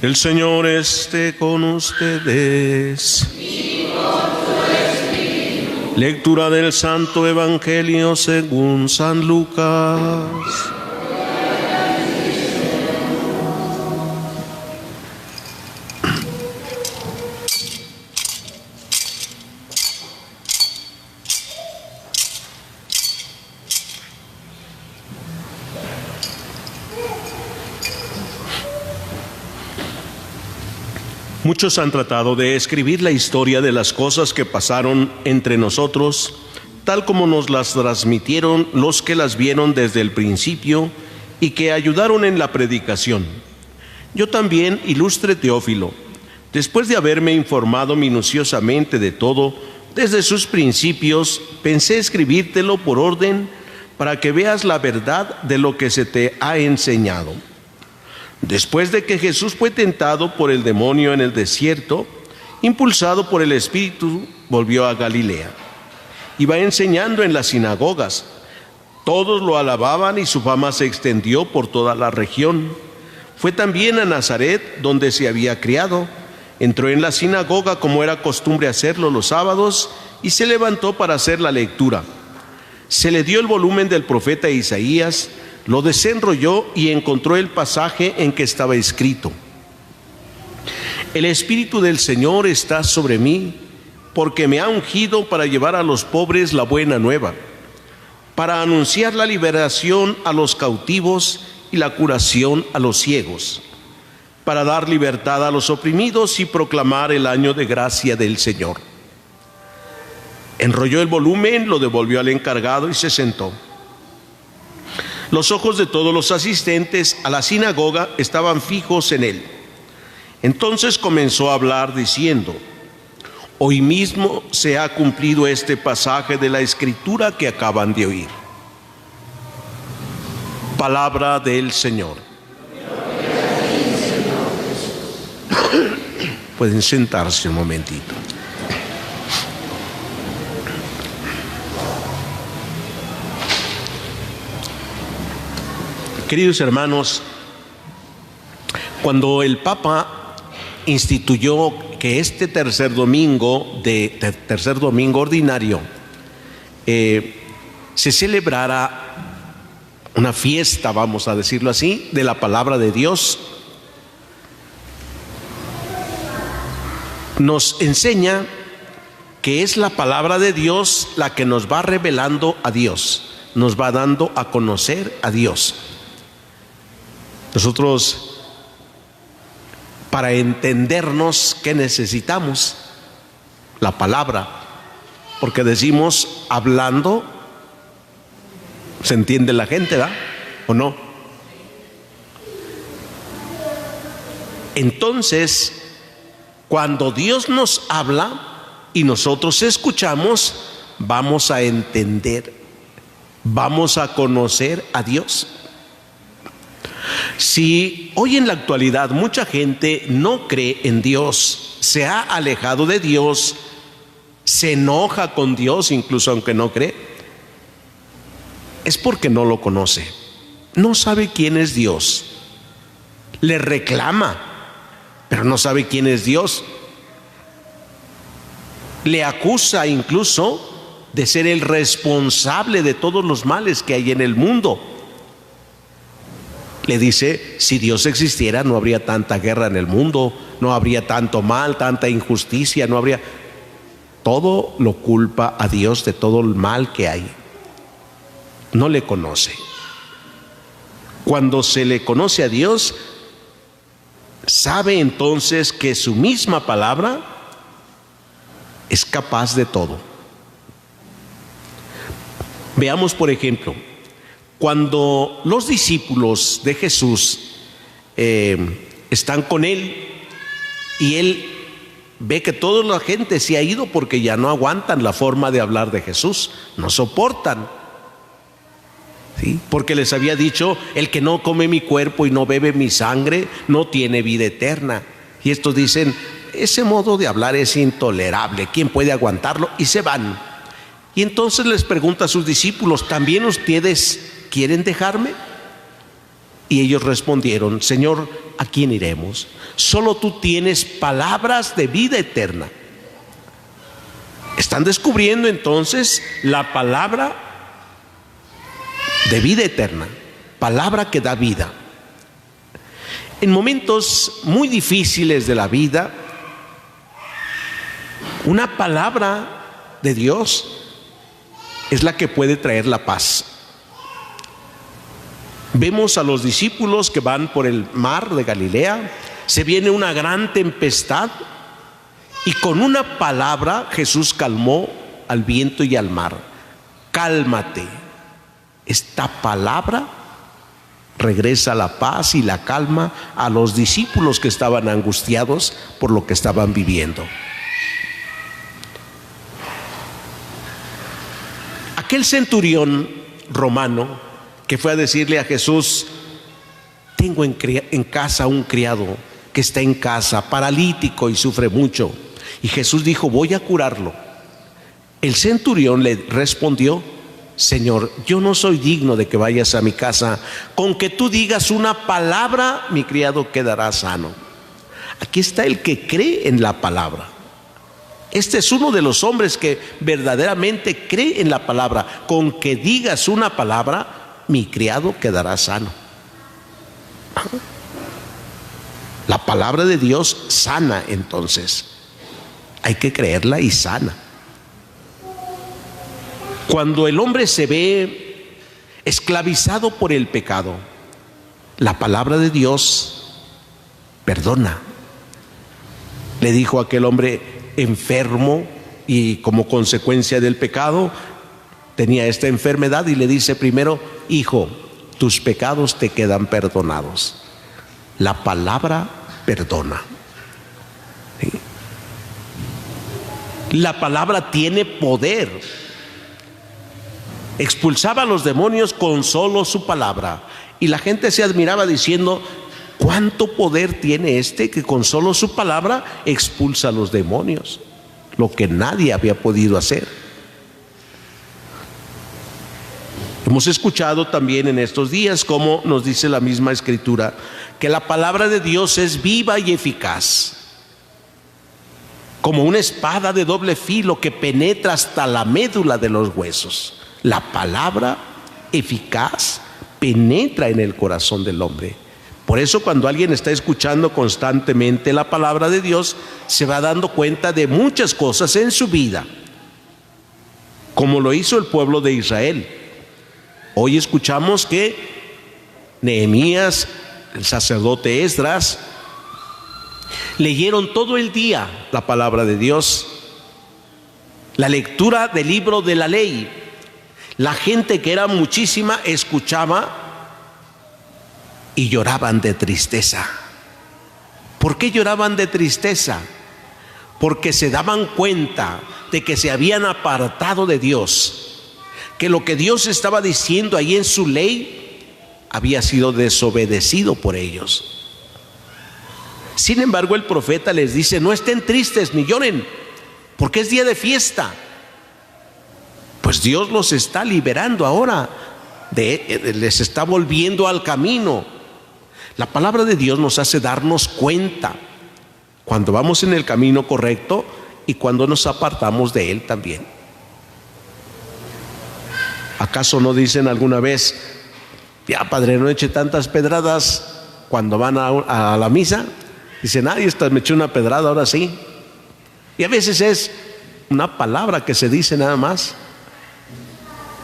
El Señor esté con ustedes. Y con tu espíritu. Lectura del Santo Evangelio según San Lucas. Muchos han tratado de escribir la historia de las cosas que pasaron entre nosotros, tal como nos las transmitieron los que las vieron desde el principio y que ayudaron en la predicación. Yo también, ilustre Teófilo, después de haberme informado minuciosamente de todo, desde sus principios, pensé escribírtelo por orden para que veas la verdad de lo que se te ha enseñado. Después de que Jesús fue tentado por el demonio en el desierto, impulsado por el Espíritu, volvió a Galilea. Iba enseñando en las sinagogas. Todos lo alababan y su fama se extendió por toda la región. Fue también a Nazaret, donde se había criado. Entró en la sinagoga, como era costumbre hacerlo los sábados, y se levantó para hacer la lectura. Se le dio el volumen del profeta Isaías, lo desenrolló y encontró el pasaje en que estaba escrito: El Espíritu del Señor está sobre mí, porque me ha ungido para llevar a los pobres la buena nueva, para anunciar la liberación a los cautivos y la curación a los ciegos, para dar libertad a los oprimidos y proclamar el año de gracia del Señor. Enrolló el volumen, lo devolvió al encargado y se sentó. Los ojos de todos los asistentes a la sinagoga estaban fijos en él. Entonces comenzó a hablar diciendo: Hoy mismo se ha cumplido este pasaje de la Escritura que acaban de oír. Palabra del Señor. Pueden sentarse un momentito. Queridos hermanos, cuando el Papa instituyó que este tercer domingo ordinario se celebrara una fiesta, vamos a decirlo así, de la palabra de Dios, nos enseña que es la palabra de Dios la que nos va revelando a Dios, nos va dando a conocer a Dios. Nosotros, para entendernos, ¿qué necesitamos? La palabra, porque decimos hablando, ¿se entiende la gente, ¿verdad? ¿O no? Entonces, cuando Dios nos habla y nosotros escuchamos, vamos a entender, vamos a conocer a Dios. Si hoy en la actualidad mucha gente no cree en Dios, se ha alejado de Dios, se enoja con Dios incluso aunque no cree, es porque no lo conoce, no sabe quién es Dios, le reclama, pero no sabe quién es Dios, le acusa incluso de ser el responsable de todos los males que hay en el mundo. Le dice: si Dios existiera no habría tanta guerra en el mundo, no habría tanto mal, tanta injusticia, no habría... Todo lo culpa a Dios de todo el mal que hay. No le conoce. Cuando se le conoce a Dios, sabe entonces que su misma palabra es capaz de todo. Veamos, por ejemplo, cuando los discípulos de Jesús están con él y él ve que toda la gente se ha ido porque ya no aguantan la forma de hablar de Jesús, no soportan, ¿sí? Porque les había dicho: el que no come mi cuerpo y no bebe mi sangre no tiene vida eterna. Y estos dicen: ese modo de hablar es intolerable, ¿quién puede aguantarlo? Y se van. Y entonces les pregunta a sus discípulos: ¿también ustedes quieren dejarme? Y ellos respondieron: Señor, ¿a quién iremos? Solo tú tienes palabras de vida eterna. Están descubriendo entonces la palabra de vida eterna, palabra que da vida. En momentos muy difíciles de la vida, una palabra de Dios es la que puede traer la paz. Vemos a los discípulos que van por el mar de Galilea, se viene una gran tempestad y con una palabra Jesús calmó al viento y al mar. Cálmate. Esta palabra regresa la paz y la calma a los discípulos que estaban angustiados por lo que estaban viviendo. Aquel centurión romano que fue a decirle a Jesús: tengo en casa un criado que está en casa, paralítico y sufre mucho. Y Jesús dijo: voy a curarlo. El centurión le respondió: Señor, yo no soy digno de que vayas a mi casa. Con que tú digas una palabra, mi criado quedará sano. Aquí está el que cree en la palabra. Este es uno de los hombres que verdaderamente cree en la palabra. Con que digas una palabra, mi criado quedará sano. La palabra de Dios sana, entonces hay que creerla y sana. Cuando el hombre se ve esclavizado por el pecado, la palabra de Dios perdona. Le dijo a aquel hombre enfermo y como consecuencia del pecado tenía esta enfermedad, y le dice primero: hijo, tus pecados te quedan perdonados. La palabra perdona. ¿Sí? La palabra tiene poder. Expulsaba a los demonios con solo su palabra, y la gente se admiraba diciendo: ¿cuánto poder tiene este que con solo su palabra expulsa a los demonios? Lo que nadie había podido hacer. Hemos escuchado también en estos días cómo nos dice la misma Escritura que la palabra de Dios es viva y eficaz, como una espada de doble filo que penetra hasta la médula de los huesos. La palabra eficaz penetra en el corazón del hombre. Por eso cuando alguien está escuchando constantemente la palabra de Dios, se va dando cuenta de muchas cosas en su vida, como lo hizo el pueblo de Israel. Hoy escuchamos que Nehemías, el sacerdote Esdras, leyeron todo el día la palabra de Dios, la lectura del libro de la ley. La gente, que era muchísima, escuchaba y lloraban de tristeza. ¿Por qué lloraban de tristeza? Porque se daban cuenta de que se habían apartado de Dios, que lo que Dios estaba diciendo ahí en su ley había sido desobedecido por ellos. Sin embargo, el profeta les dice: no estén tristes ni lloren, porque es día de fiesta. Pues Dios los está liberando ahora, les está volviendo al camino. La palabra de Dios nos hace darnos cuenta cuando vamos en el camino correcto y cuando nos apartamos de él también. ¿Acaso no dicen alguna vez: ya, padre, no eche tantas pedradas cuando van a la misa? Dicen: ay, me eché una pedrada, ahora sí. Y a veces es una palabra que se dice nada más.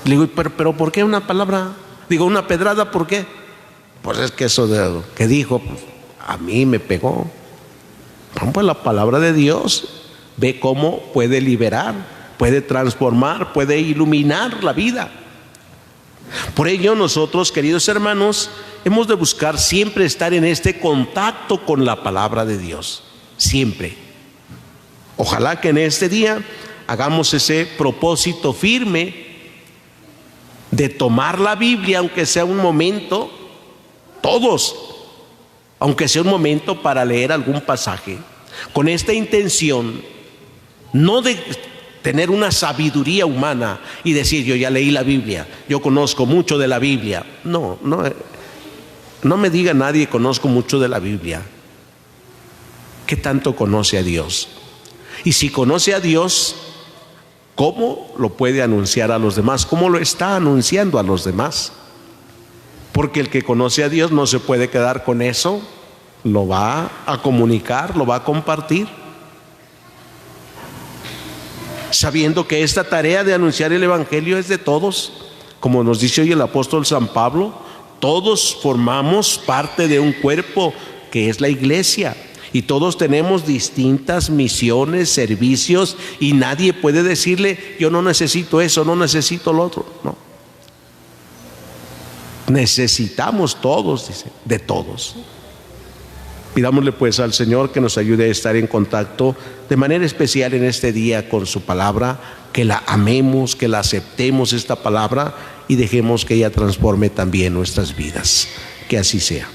Le digo: pero ¿por qué una palabra? Digo, una pedrada, ¿por qué? Pues es que eso de que dijo, pues, a mí me pegó. Pues la palabra de Dios ve cómo puede liberar, puede transformar, puede iluminar la vida. Por ello nosotros, queridos hermanos, hemos de buscar siempre estar en este contacto con la palabra de Dios, siempre. Ojalá que en este día hagamos ese propósito firme de tomar la Biblia, aunque sea un momento, todos, aunque sea un momento para leer algún pasaje, con esta intención, no de tener una sabiduría humana y decir: yo ya leí la Biblia, yo conozco mucho de la Biblia. No, No me diga nadie, conozco mucho de la Biblia. ¿Qué tanto conoce a Dios? Y si conoce a Dios, ¿cómo lo puede anunciar a los demás? ¿Cómo lo está anunciando a los demás? Porque el que conoce a Dios no se puede quedar con eso, lo va a comunicar, lo va a compartir, sabiendo que esta tarea de anunciar el Evangelio es de todos. Como nos dice hoy el apóstol San Pablo, todos formamos parte de un cuerpo que es la iglesia, y todos tenemos distintas misiones, servicios, y nadie puede decirle: yo no necesito eso, no necesito lo otro. No, necesitamos todos, dice, de todos. Pidámosle pues al Señor que nos ayude a estar en contacto de manera especial en este día con su palabra, que la amemos, que la aceptemos esta palabra y dejemos que ella transforme también nuestras vidas. Que así sea.